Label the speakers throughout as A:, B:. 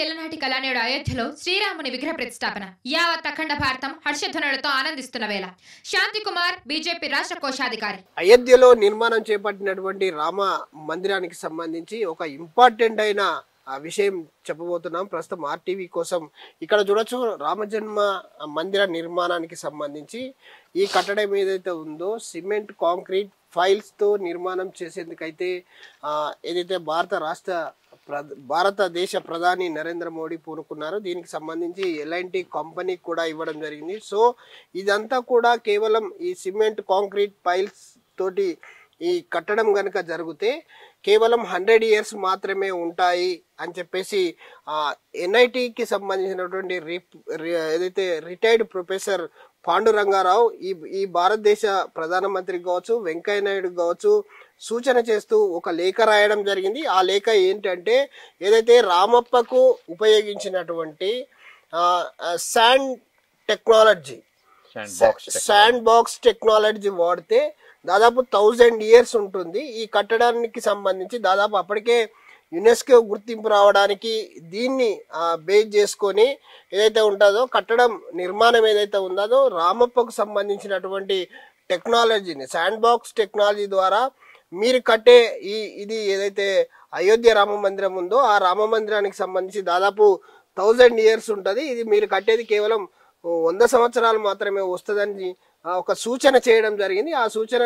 A: ఏళ్ల నాటి కళానేడు అయోధ్యలో శ్రీరాముని విగ్రహ ప్రతిష్టాపన. యావత్ అఖండ భారతం హర్షధ్వనులతో ఆనందిస్తున్న వేళ శాంతి కుమార్ బీజేపీ రాష్ట్ర కోశాధికారి.
B: అయోధ్యలో నిర్మాణం చేపట్టినటువంటి రామ మందిరానికి సంబంధించి ఒక ఇంపార్టెంట్ అయిన విషయం చెప్పబోతున్నాం. ప్రస్తుతం ఆర్టీవీ కోసం ఇక్కడ చూడొచ్చు. రామజన్మ మందిర నిర్మాణానికి సంబంధించి ఈ కట్టడం ఏదైతే ఉందో సిమెంట్ కాంక్రీట్ ఫైల్స్ తో నిర్మాణం చేసేందుకైతే ఏదైతే భారతదేశ ప్రధాని నరేంద్ర మోడీ పూనుకున్నారు. దీనికి సంబంధించి ఎలాంటి కంపెనీ కూడా ఇవ్వడం జరిగింది. సో ఇదంతా కూడా కేవలం ఈ సిమెంట్ కాంక్రీట్ ఫైల్స్ తోటి ఈ కట్టడం కనుక జరిగితే కేవలం 100 years మాత్రమే ఉంటాయి అని చెప్పేసి ఎన్ఐటికి సంబంధించినటువంటి ఏదైతే రిటైర్డ్ ప్రొఫెసర్ పాండురంగారావు ఈ భారతదేశ ప్రధానమంత్రి కావచ్చు, వెంకయ్య నాయుడు కావచ్చు సూచన చేస్తూ ఒక లేఖ రాయడం జరిగింది. ఆ లేఖ ఏంటంటే ఏదైతే రామప్పకు ఉపయోగించినటువంటి శాండ్ బాక్స్ టెక్నాలజీ వాడితే దాదాపు 1000 years ఉంటుంది. ఈ కట్టడానికి సంబంధించి దాదాపు అప్పటికే యునెస్కో గుర్తింపు రావడానికి దీన్ని బేస్ చేసుకొని ఏదైతే ఉంటుందో కట్టడం నిర్మాణం ఏదైతే ఉందో రామప్పకు సంబంధించినటువంటి టెక్నాలజీని శాండ్ బాక్స్ టెక్నాలజీ ద్వారా మీరు కట్టే ఇది ఏదైతే అయోధ్య రామ మందిరం ఉందో ఆ రామ మందిరానికి సంబంధించి దాదాపు 1000 years ఉంటుంది. ఇది మీరు కట్టేది కేవలం 100 సంవత్సరాలు మాత్రమే వస్తుందని ఒక సూచన చేయడం జరిగింది. ఆ సూచన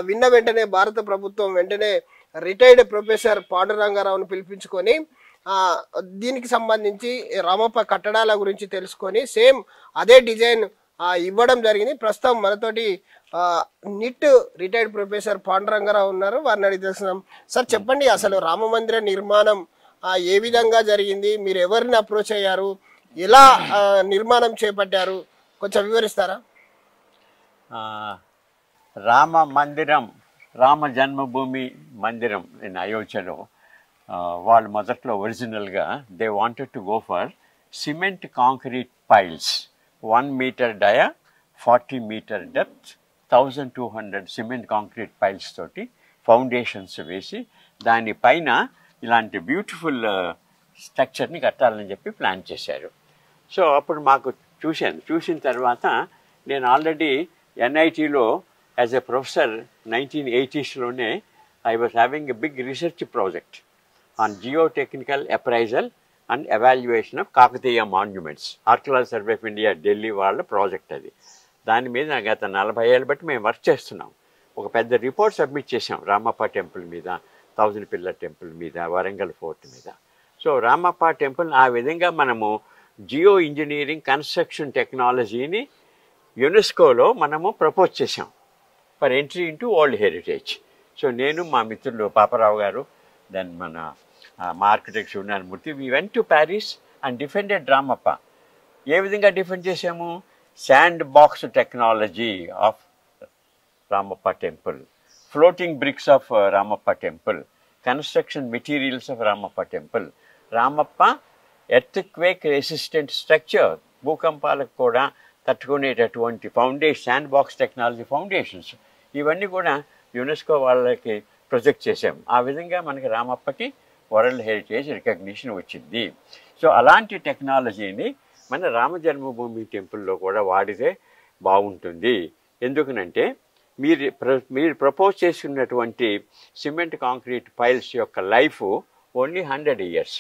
B: విన్న వెంటనే భారత ప్రభుత్వం వెంటనే రిటైర్డ్ ప్రొఫెసర్ పాండురంగారావును పిలిపించుకొని దీనికి సంబంధించి రామప్ప కట్టడాల గురించి తెలుసుకొని సేమ్ అదే డిజైన్ ఇవ్వడం జరిగింది. ప్రస్తుతం మనతోటి నిట్ రిటైర్డ్ ప్రొఫెసర్ పాండురంగారావు ఉన్నారు. వారిని అడిగి తెలుసుకున్నాం. సార్ చెప్పండి, అసలు రామ మందిర నిర్మాణం ఏ విధంగా జరిగింది, మీరు ఎవరిని అప్రోచ్ అయ్యారు, ఎలా నిర్మాణం చేపట్టారు, కొంచెం వివరిస్తారా?
C: రామ మందిరం, రామ జన్మభూమి మందిరం ఇన్ అయోధ్యలో వాళ్ళు మొదట్లో ఒరిజినల్గా they wanted to go for cement concrete piles 1 meter dia 40 meter depth 1200 cement concrete piles తోటి ఫౌండేషన్స్ వేసి దానిపైన ఇలాంటి బ్యూటిఫుల్ స్ట్రక్చర్ని కట్టాలని చెప్పి ప్లాన్ చేశారు. సో అప్పుడు మాకు చూసిన తర్వాత నేను ఆల్రెడీ ఎన్ఐటీలో యాజ్ ఎ ప్రొఫెసర్ 1980sలోనే I was having a big research project on geotechnical appraisal and evaluation of Kakatiya monuments. Archaeological survey of India Delhi వాళ్ళ ప్రాజెక్ట్ అది. దాని మీద గత 40 ఏళ్ళు బట్టి మేము వర్క్ చేస్తున్నాం. ఒక పెద్ద రిపోర్ట్ సబ్మిట్ చేసాం రామప్ప టెంపుల్ మీద, 1000 పిల్లర్ టెంపుల్ మీద, వరంగల్ ఫోర్ట్ మీద. సో రామప్ప టెంపుల్ ఆ విధంగా మనము జియో ఇంజనీరింగ్ కన్స్ట్రక్షన్ టెక్నాలజీని యునెస్కోలో మనము ప్రపోజ్ చేసాం for entry into world heritage. So నేను మా మిత్రులు పాపరావు గారు, దెన్ మా architect Sivanarayanamurthy, we went to Paris and defended Ramappa. ఏ విధంగా డిఫెండ్ చేసాము? Sand box technology of Ramappa temple, floating bricks of Ramappa temple, construction materials of Ramappa temple, Ramappa earthquake resistant structure, భూకంపాలకు కూడా తట్టుకునేటటువంటి foundation, sand box technology foundations, ఇవన్నీ కూడా యునెస్కో వాళ్ళకి ప్రొజెక్ట్ చేసాం. ఆ విధంగా మనకి రామప్పకి వరల్డ్ హెరిటేజ్ రికగ్నిషన్ వచ్చింది. సో అలాంటి టెక్నాలజీని మన రామ జన్మభూమి టెంపుల్లో కూడా వాడితే బాగుంటుంది. ఎందుకనంటే మీరు ప్రపోజ్ చేసుకున్నటువంటి సిమెంట్ కాంక్రీట్ పైల్స్ యొక్క లైఫ్ ఓన్లీ 100 years.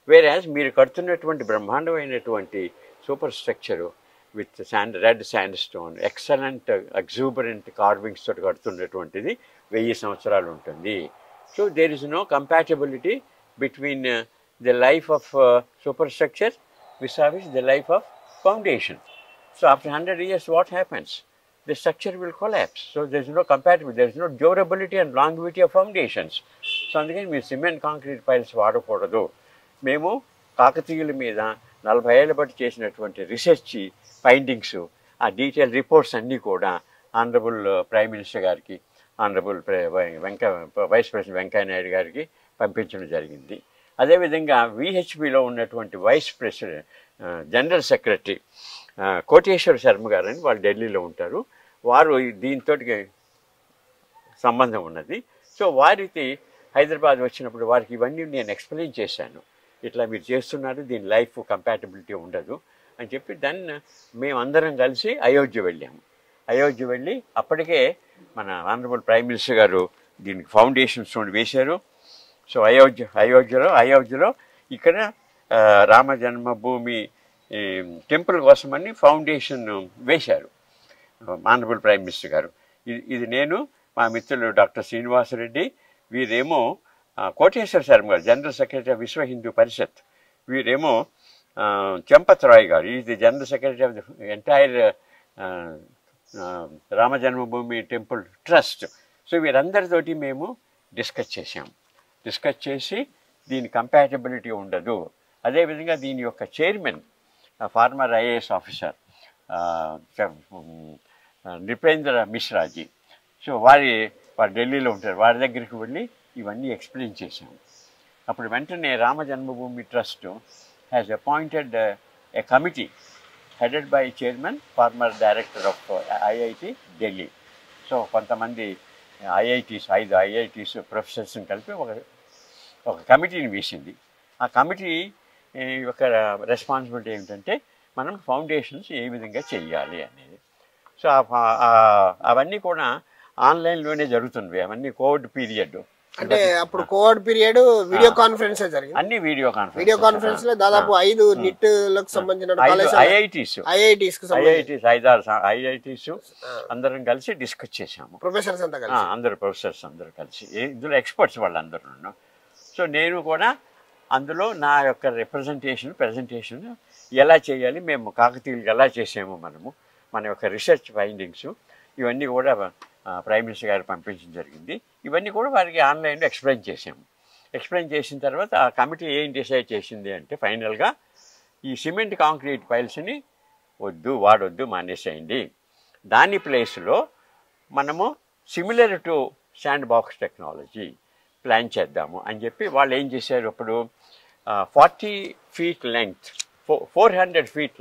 C: వేరాజ్ మీరు కడుతున్నటువంటి బ్రహ్మాండమైనటువంటి super structure with red sandstone, excellent exuberant carvings తోటి కడుతున్నటువంటిది 1000 సంవత్సరాలు ఉంటుంది. So there is no compatibility between the life of super structure vis-a-vis the life of foundation. So after 100 years what happens? The structure will collapse. So there is no compatibility, there is no durability and longevity of foundations. So అందుకని మీరు cement concrete piles వాడకూడదు. మేము కాకతీయుల మీద 40 ఏళ్ళ బట్టి చేసినటువంటి research findings, ఆ డీటెయిల్ రిపోర్ట్స్ అన్నీ కూడా ఆనరబుల్ ప్రైమ్ మినిస్టర్ గారికి, honourable vice president Venkaiah Naidu గారికి పంపించడం జరిగింది. అదేవిధంగా విహెచ్పిలో ఉన్నటువంటి vice president general secretary Koteswara Sharma గారు అని వాళ్ళు ఢిల్లీలో ఉంటారు. వారు దీంతో సంబంధం ఉన్నది. సో వారికి హైదరాబాద్ వచ్చినప్పుడు వారికి ఇవన్నీ నేను ఎక్స్ప్లెయిన్ చేశాను. ఇట్లా మీరు చేస్తున్నారు, దీని లైఫ్ కంపాటబిలిటీ ఉండదు అని చెప్పి దెన్ మేమందరం కలిసి అయోధ్య వెళ్ళాము. అయోధ్య వెళ్ళి అప్పటికే మన ఆనరబుల్ ప్రైమ్ మినిస్టర్ గారు దీనికి ఫౌండేషన్ స్టోన్ వేశారు. సో అయోధ్యలో ఇక్కడ రామ జన్మభూమి టెంపుల్ కోసమని ఫౌండేషన్ వేశారు ఆనరబుల్ ప్రైమ్ మినిస్టర్ గారు. ఇది నేను, మా మిత్రులు డాక్టర్ శ్రీనివాసరెడ్డి, వీరేమో కోటేశ్వర శర్మ గారు జనరల్ సెక్రటరీ ఆఫ్ విశ్వ హిందూ పరిషత్, వీరేమో చంపత్ రాయ్ గారు is the general secretary of the entire Rama Janmabhoomi temple trust. So వీరందరితోటి మేము డిస్కస్ చేసి దీని కంపాటబిలిటీ ఉండదు. అదేవిధంగా దీని యొక్క chairman former IAS officer Nripendra Mishraji, so వారు ఢిల్లీలో ఉంటారు, వారి దగ్గరికి వెళ్ళి ఇవన్నీ ఎక్స్ప్లెయిన్ చేశాము. అప్పుడు వెంటనే Rama Janmabhoomi trust has appointed a committee headed by chairman, former director of IIT Delhi. So కొంతమంది ఐదు ఐఐటీస్ ప్రొఫెసర్స్ని కలిపి ఒక కమిటీని వేసింది. ఆ కమిటీ యొక్క రెస్పాన్సిబిలిటీ ఏమిటంటే మనం ఫౌండేషన్స్ ఏ విధంగా చెయ్యాలి అనేది. సో అవన్నీ కూడా ఆన్లైన్లోనే జరుగుతుంది. అవన్నీ కోవిడ్ పీరియడ్,
B: అంటే అప్పుడు కోవిడ్ పీరియడ్ వీడియో కాన్ఫరెన్స్ జరిగింది.
C: అన్ని వీడియో
B: కాన్ఫరెన్స్ లో దాదాపు 5 NIT లకు సంబంధించిన
C: ఐఐటీస్ 5-6 ఐఐటీస్ అందరం కలిసి డిస్కస్ చేశాము.
B: ప్రొఫెసర్స్ అంతా కలిసి,
C: అందరు ప్రొఫెసర్స్ అందరూ కలిసి, ఇందులో ఎక్స్పర్ట్స్ వాళ్ళందరూ. సో నేను కూడా అందులో నా యొక్క ప్రజెంటేషన్ ఎలా చేయాలి, మేము కాకతీయులకు ఎలా చేసాము, మన యొక్క రీసెర్చ్ ఫైండింగ్స్ ఇవన్నీ కూడా ప్రైమ్ మినిస్టర్ గారు పంపించడం జరిగింది. ఇవన్నీ కూడా వారికి ఆన్లైన్లో ఎక్స్ప్లెయిన్ చేసిన తర్వాత ఆ కమిటీ ఏం డిసైడ్ చేసింది అంటే ఫైనల్గా ఈ సిమెంట్ కాంక్రీట్ పైల్స్ని వాడొద్దు, మానేసేయండి. దాని ప్లేస్లో మనము similar to sand box technology plan చేద్దాము అని చెప్పి వాళ్ళు ఏం చేశారు. అప్పుడు 40 feet length, 400 feet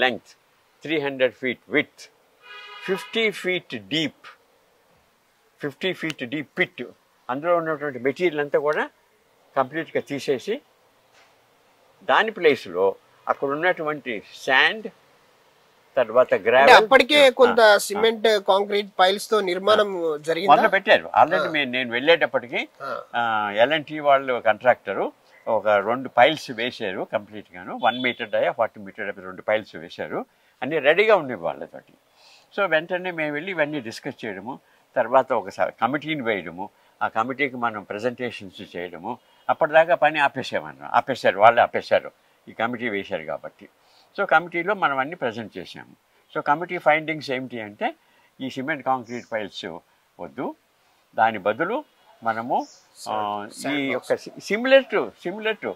C: length, 300 feet width, 50 feet deep pit, అందులో ఉన్నటువంటి మెటీరియల్ అంతా కూడా కంప్లీట్గా తీసేసి దాని ప్లేస్లో అక్కడ ఉన్నటువంటి శాండ్, తర్వాత గ్రావెల్,
B: అప్పటికే కొంత సిమెంట్ కాంక్రీట్ పైల్స్ తో నిర్మాణం జరిగింది,
C: మొదలు పెట్టారు. ఆల్రెడీ నేను వెళ్ళేటప్పటికి L&T వాళ్ళు కాంట్రాక్టరు ఒక 2 పైల్స్ వేశారు కంప్లీట్గాను. 1 meter డయా 40 meter 2 పైల్స్ వేశారు, అన్నీ రెడీగా ఉండేవి వాళ్ళతోటి. సో వెంటనే మేము వెళ్ళి ఇవన్నీ డిస్కస్ చేయడము, తర్వాత ఒకసారి కమిటీని వేయడము, ఆ కమిటీకి మనం ప్రజెంటేషన్స్ చేయడము. అప్పటిదాకా పని వాళ్ళు ఆపేశారు, ఈ కమిటీ వేశారు కాబట్టి. సో కమిటీలో మనం అన్నీ ప్రజెంట్ చేసాము. సో కమిటీ ఫైండింగ్స్ ఏమిటి అంటే ఈ సిమెంట్ కాంక్రీట్ పైల్స్ వద్దు, దాని బదులు మనము ఈ యొక్క సిమిలర్ టు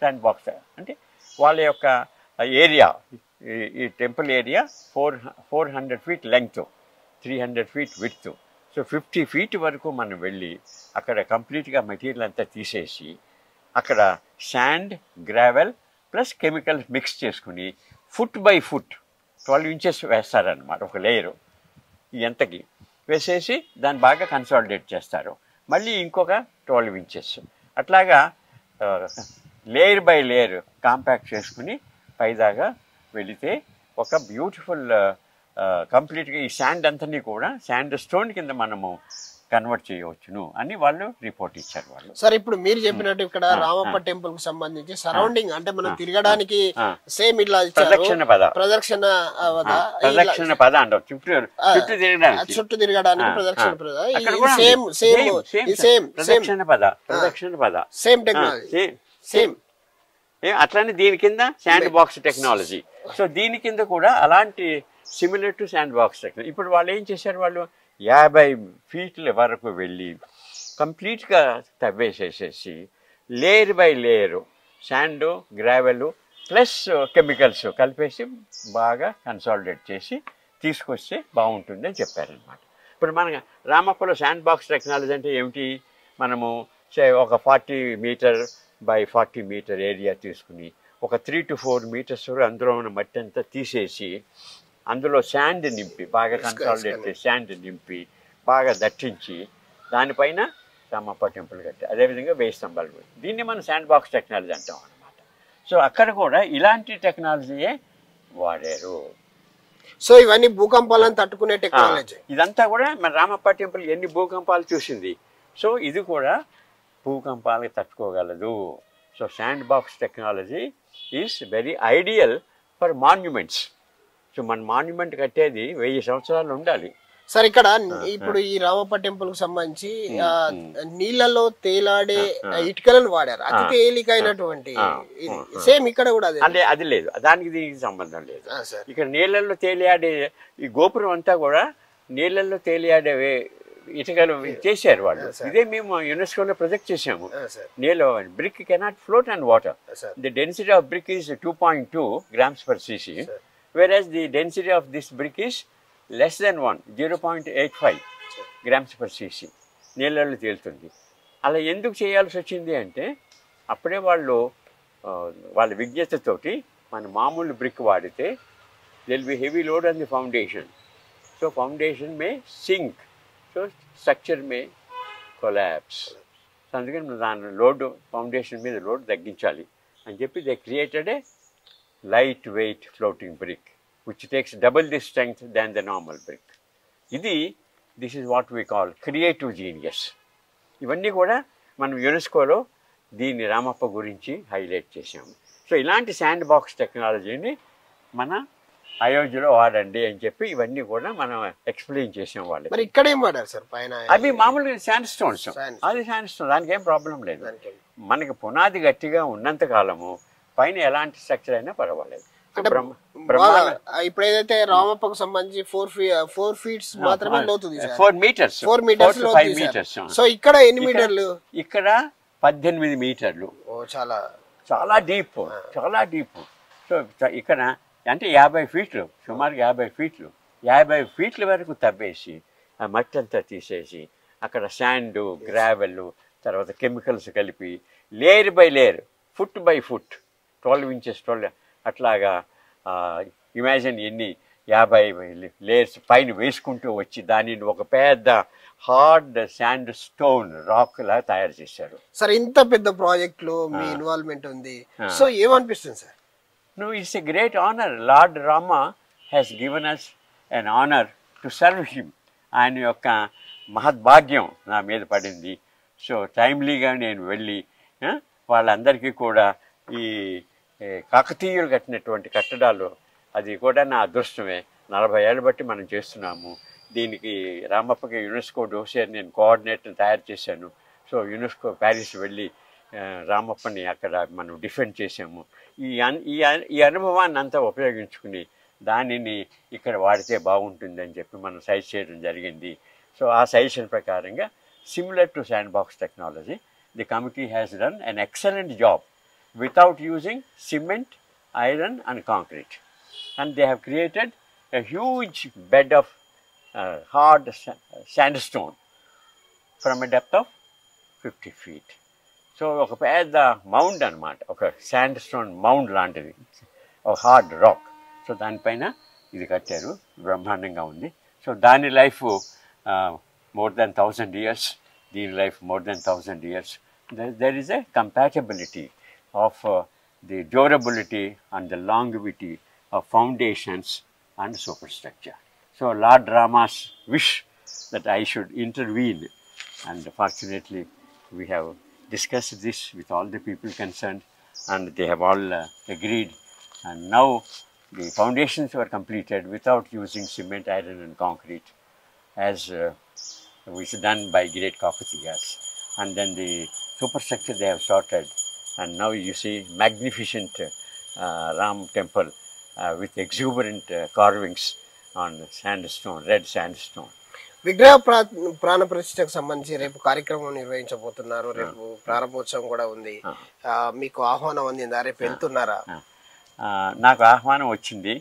C: శాండ్ బాక్స్, అంటే వాళ్ళ యొక్క ఏరియా, ఈ temple area 400 feet length, 300 feet width, so 50 feet వరకు మనం వెళ్ళి అక్కడ కంప్లీట్గా మెటీరియల్ అంతా తీసేసి అక్కడ sand, gravel plus chemicals mix చేసుకుని ఫుట్ బై ఫుట్ 12 inches వేస్తారనమాట. ఒక లేయరు ఎంతకి వేసేసి దాన్ని బాగా కన్సాలిడేట్ చేస్తారు. మళ్ళీ ఇంకొక 12 inches అట్లాగా లేయర్ బై లేయర్ కాంపాక్ట్ చేసుకుని పైదాకా వెళితే ఒక బ్యూటిఫుల్ కంప్లీట్గా ఈ శాండ్ అంతని కూడా శాండ్ స్టోన్ కింద మనము కన్వర్ట్ చేయవచ్చును అని వాళ్ళు రిపోర్ట్ ఇచ్చారు వాళ్ళు.
B: సార్ ఇప్పుడు మీరు చెప్పినట్టు ఇక్కడ రామప్ప టెంపుల్ కు సంబంధించి సరౌండింగ్ అంటే మనం తిరగడానికి సేమ్ ఇట్లా
C: ప్రదక్షిణ పద అంటారు,
B: చుట్టూ తిరగడానికి
C: ప్రదక్షిణ పద
B: సేమ్ టెక్నాలజీ సేమ్.
C: అట్లానే దీని కింద శాండ్ బాక్స్ టెక్నాలజీ. సో దీని కింద కూడా అలాంటి similar to sand box technology. ఇప్పుడు వాళ్ళు ఏం చేశారు, వాళ్ళు 50 feet వరకు వెళ్ళి కంప్లీట్గా తవ్వేసేసేసి layer by layer sand, gravel plus chemicals కలిపేసి బాగా కన్సాలిడేట్ చేసి తీసుకొస్తే బాగుంటుంది అని చెప్పారనమాట. ఇప్పుడు మన రామప్పలో శాండ్ బాక్స్ టెక్నాలజీ అంటే ఏమిటి, మనము ఒక 40 meter by 40 meter ఏరియా తీసుకుని ఒక 3 to 4 meters అందులో ఉన్న మట్టి అంతా తీసేసి అందులో శాండ్ నింపి బాగా కన్సాలిడేట్ శాండ్ నింపి బాగా దట్టించి దానిపైన రామప్ప టెంపుల్ కట్టారు. అదేవిధంగా 1000 స్తంభాలు కూడా. దీన్ని మనం శాండ్ బాక్స్ టెక్నాలజీ అంటాం అనమాట. సో అక్కడ కూడా ఇలాంటి టెక్నాలజీయే వాడారు.
B: సో ఇవన్నీ భూకంపాలను తట్టుకునే టెక్నాలజీ.
C: ఇదంతా కూడా మన రామప్ప టెంపుల్ ఎన్ని భూకంపాలు చూసింది. సో ఇది కూడా భూకంపాలకు తట్టుకోగలదు. So sand box technology is very ideal for monuments. So మన మాన్యుమెంట్ కట్టేది 1000 సంవత్సరాలు ఉండాలి.
B: సార్ ఇక్కడ ఇప్పుడు ఈ రామప్ప టెంపుల్ కు సంబంధించి నీళ్ళలో తేలాడే ఇటుకలను వాడారు, అతి తేలికైనటువంటి. సేమ్ ఇక్కడ కూడా
C: అంటే అది లేదు, దానికి దీనికి సంబంధం లేదు. ఇక్కడ నీళ్ళల్లో తేలియాడే ఈ గోపురం అంతా కూడా నీళ్ళల్లో తేలియాడే ఇటుకలు చేశారు వాళ్ళు. ఇదే మేము యునెస్కోలో ప్రొజెక్ట్ చేసాము. నీళ్ళు brick cannot float and water. The density of brick is 2.2 grams per cc, whereas the density of this brick is less than 0.85 grams per cc. నీళ్ళల్లో తేలుతుంది. అలా ఎందుకు చేయాల్సి వచ్చింది అంటే అప్పుడే వాళ్ళు వాళ్ళ విజ్ఞతతోటి మన మామూలు బ్రిక్ వాడితే it'll be heavy load on the foundation. So foundation may sink, so structure may collapse. So అందుకని దాని లోడ్ ఫౌండేషన్ మీద లోడ్ తగ్గించాలి అని చెప్పి they created a lightweight floating brick which takes double the strength than the normal brick. This is what we call creative genius. ఇవన్నీ కూడా మనం యునెస్కోలో దీన్ని రామప్ప గురించి హైలైట్ చేసాము. సో ఇలాంటి శాండ్ బాక్స్ టెక్నాలజీని మన అయోధ్యలో వాడండి అని చెప్పి ఇవన్నీ కూడా మనం ఎక్స్ప్లెయిన్ చేసాం వాళ్ళకి.
B: మరి ఇక్కడ ఏం వాడారు సార్ పైన?
C: అవి మామూలుగా శాండ్ స్టోన్స్. అది శాండ్ స్టోన్, దానికి ఏం ప్రాబ్లం లేదు. మనకి పునాది గట్టిగా ఉన్నంత కాలము పైన ఎలాంటి స్ట్రక్చర్ అయినా పర్వాలేదు.
B: ఇప్పుడు ఏదైతే రామప్పకు సంబంధించి 4 feet మాత్రమే లోతు
C: 4 meters.
B: సో ఇక్కడ ఎన్ని మీటర్లు?
C: ఇక్కడ 18 మీటర్లు.
B: చాలా
C: చాలా డీప్, చాలా డీప్. సో ఇక్కడ అంటే 50 ఫీట్లు, సుమారు 50 ఫీట్లు, 50 ఫీట్ల వరకు తవ్వేసి ఆ మట్టి అంతా తీసేసి అక్కడ శాండ్, గ్రావెల్, తర్వాత కెమికల్స్ కలిపి layer by layer, foot by foot, 12 inches 12 అట్లాగా ఇమాజిన్ ఎన్ని 50 లేయర్స్ పైన వేసుకుంటూ వచ్చి దానిని ఒక పెద్ద హార్డ్ శాండ్ స్టోన్ రాక్ లాగా తయారు చేశారు.
B: సార్ ఇంత పెద్ద ప్రాజెక్ట్ లో మీ ఇన్వాల్వ్మెంట్ ఉంది, సో ఏమనిపిస్తుంది sir?
C: No, it's a great honor. Lord Rama has given us an honor to serve him. ఆయన యొక్క మహద్భాగ్యం నా మీద పడింది. సో టైమ్లీగా నేను వెళ్ళి వాళ్ళందరికీ కూడా ఈ కాకతీయులు కట్టినటువంటి కట్టడాలు అది కూడా నా అదృష్టమే. 40 ఏళ్ళు బట్టి మనం చేస్తున్నాము. దీనికి రామప్పకి యునెస్కో డోసియర్ నేను కోఆర్డినేటర్ తయారు చేశాను. సో యునెస్కో ప్యారిస్ వెళ్ళి రామప్పని అక్కడ మనం డిఫెండ్ చేసాము. ఈ అనుభవాన్ని అంతా ఉపయోగించుకుని దానిని ఇక్కడ వాడితే బాగుంటుందని చెప్పి మనం సజెస్ట్ చేయడం జరిగింది. సో ఆ సజెషన్ ప్రకారంగా similar to sand box technology the committee has done an excellent job without using cement, iron and concrete, and they have created a huge bed of hard sandstone from a depth of 50 feet. So oka pedda mound anamata, oka sandstone mound lantidi, a hard rock. So dani paina idi kattaru, brahmandanga undi. So dani life more than 1000 years, dini life more than 1000 years. There is a compatibility of the durability and the longevity of foundations and superstructure. So Lord Rama's wish that I should intervene, and fortunately we have discussed this with all the people concerned and they have all agreed, and now the foundations were completed without using cement, iron and concrete as was done by great Kakatiyas, and then the superstructure they have started. And now you see magnificent Ram temple with exuberant carvings on sandstone, red sandstone.
B: విగ్రహ ప్రాణ ప్రతిష్టకు సంబంధించి రేపు కార్యక్రమం నిర్వహించబోతున్నారు. రేపు ప్రారంభోత్సవం కూడా ఉంది. మీకు ఆహ్వానం అందిందా? రేపు వెళ్తున్నారా?
C: నాకు ఆహ్వానం వచ్చింది,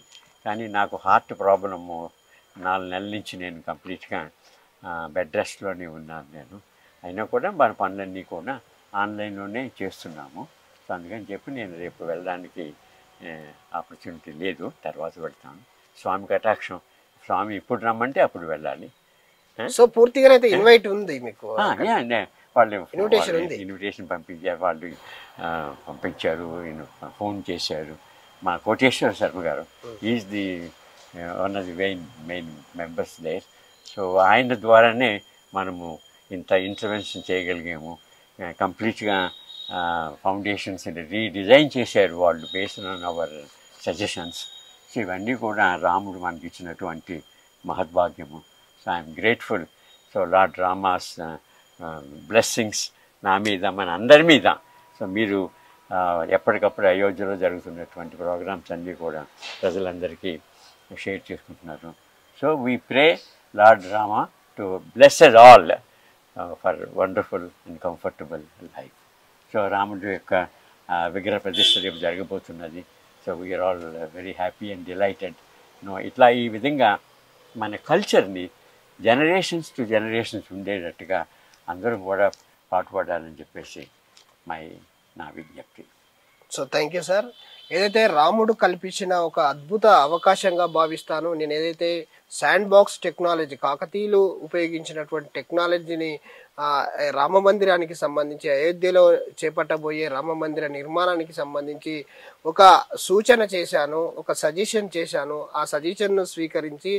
C: కానీ నాకు హార్ట్ ప్రాబ్లము 4 నెలల నుంచి నేను కంప్లీట్గా బెడ్ రెస్ట్లోనే ఉన్నాను. నేను అయినా కూడా మన పనులన్నీ కూడా ఆన్లైన్లోనే చేస్తున్నాము. సో అందుకని చెప్పి నేను రేపు వెళ్ళడానికి ఆపర్చునిటీ లేదు, తర్వాత వెళ్తాను. స్వామి కటాక్షం, స్వామి ఇప్పుడు రమ్మంటే అప్పుడు వెళ్ళాలి.
B: సో పూర్తిగా అయితే ఇన్వైట్ ఉంది మీకు?
C: వాళ్ళు
B: ఇన్విటేషన్
C: పంపించారు, వాళ్ళు పంపించారు, ఫోన్ చేశారు. మా కోటేశ్వర శర్మ గారు is the one of the main members there. So ఆయన ద్వారానే మనము ఇంత ఇంటర్వెన్షన్ చేయగలిగాము. కంప్లీట్గా ఫౌండేషన్స్ రీడిజైన్ చేశారు వాళ్ళు based on our suggestions. So ఇవన్నీ కూడా రాముడు మనకి ఇచ్చినటువంటి మహద్భాగ్యము. So I'm grateful. So Lord Rama's blessings నా మీద, మన అందరి మీద. సో మీరు ఎప్పటికప్పుడు అయోధ్యలో జరుగుతున్నటువంటి ప్రోగ్రామ్స్ అన్నీ కూడా ప్రజలందరికీ షేర్ చేసుకుంటున్నారు. So we pray Lord Rama to bless us all for wonderful and comfortable life. So రాముడి యొక్క విగ్రహ ప్రతిష్ఠ రేపు జరగబోతున్నది. So we're all very happy and delighted. ఇట్లా ఈ విధంగా మన కల్చర్ని జనరేషన్స్ టు జనరేషన్స్ ఉండేటట్టుగా అందరూ కూడా పాటుపడాలని చెప్పేసి నా విజ్ఞప్తి.
B: So thank you sir. ఏదైతే రాముడు కల్పించిన ఒక అద్భుత అవకాశంగా భావిస్తాను నేను. ఏదైతే శాండ్ బాక్స్ టెక్నాలజీ, కాకతీయులు ఉపయోగించినటువంటి టెక్నాలజీని రామ మందిరానికి సంబంధించి, అయోధ్యలో చేపట్టబోయే రామ మందిర నిర్మాణానికి సంబంధించి ఒక సూచన చేశాను, ఒక సజెషన్ చేశాను. ఆ సజెషన్ను స్వీకరించి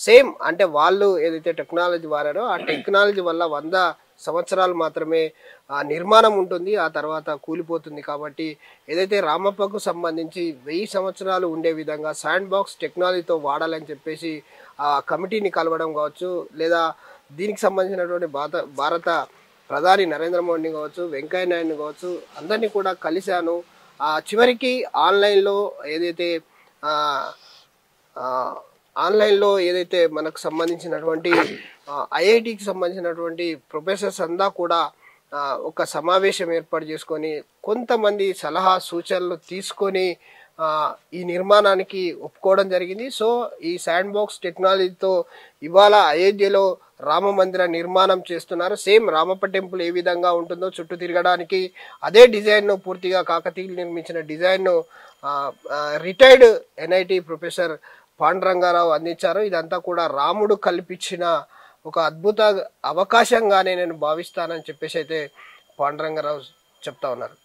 B: సేమ్ అంటే వాళ్ళు ఏదైతే టెక్నాలజీ వాడారో ఆ టెక్నాలజీ వల్ల 100 సంవత్సరాలు మాత్రమే నిర్మాణం ఉంటుంది, ఆ తర్వాత కూలిపోతుంది. కాబట్టి ఏదైతే రామప్పకు సంబంధించి 1000 సంవత్సరాలు ఉండే విధంగా శాండ్ బాక్స్ టెక్నాలజీతో వాడాలని చెప్పేసి ఆ కమిటీని కలవడం కావచ్చు, లేదా దీనికి సంబంధించినటువంటి భారత ప్రధాని నరేంద్ర మోడీని కావచ్చు, వెంకయ్య నాయుడుని కావచ్చు, అందరినీ కూడా కలిశాను. చివరికి ఆన్లైన్లో ఏదైతే మనకు సంబంధించినటువంటి ఐఐటికి సంబంధించినటువంటి ప్రొఫెసర్స్ అంతా కూడా ఒక సమావేశం ఏర్పాటు చేసుకొని కొంతమంది సలహా సూచనలు తీసుకొని ఈ నిర్మాణానికి ఒప్పుకోవడం జరిగింది. సో ఈ శాండ్ బాక్స్ టెక్నాలజీతో ఇవాళ అయోధ్యలో రామ మందిర నిర్మాణం చేస్తున్నారు. సేమ్ రామప్ప టెంపుల్ ఏ విధంగా ఉంటుందో చుట్టూ తిరగడానికి అదే డిజైన్ను, పూర్తిగా కాకతీయులు నిర్మించిన డిజైన్ను రిటైర్డ్ ఎన్ఐటి ప్రొఫెసర్ పాండురంగారావు అందించారు. ఇదంతా కూడా రాముడు కల్పించిన ఒక అద్భుత అవకాశంగానే నేను భావిస్తానని చెప్పేసి అయితే పాండురంగారావు చెప్తా ఉన్నారు.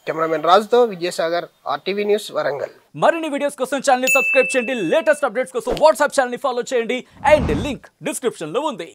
B: కెమెరామెన్ రాజుతో విజయసాగర్, ఆర్టీవీ న్యూస్, వరంగల్.
D: మరిన్ని వీడియోస్ కోసం ఛానల్ ని సబ్స్క్రైబ్ చేయండి. లేటెస్ట్ అప్డేట్స్ కోసం వాట్సాప్ ఛానల్ ని ఫాలో చేయండి. అండ్ లింక్ డిస్క్రిప్షన్ లో ఉంది.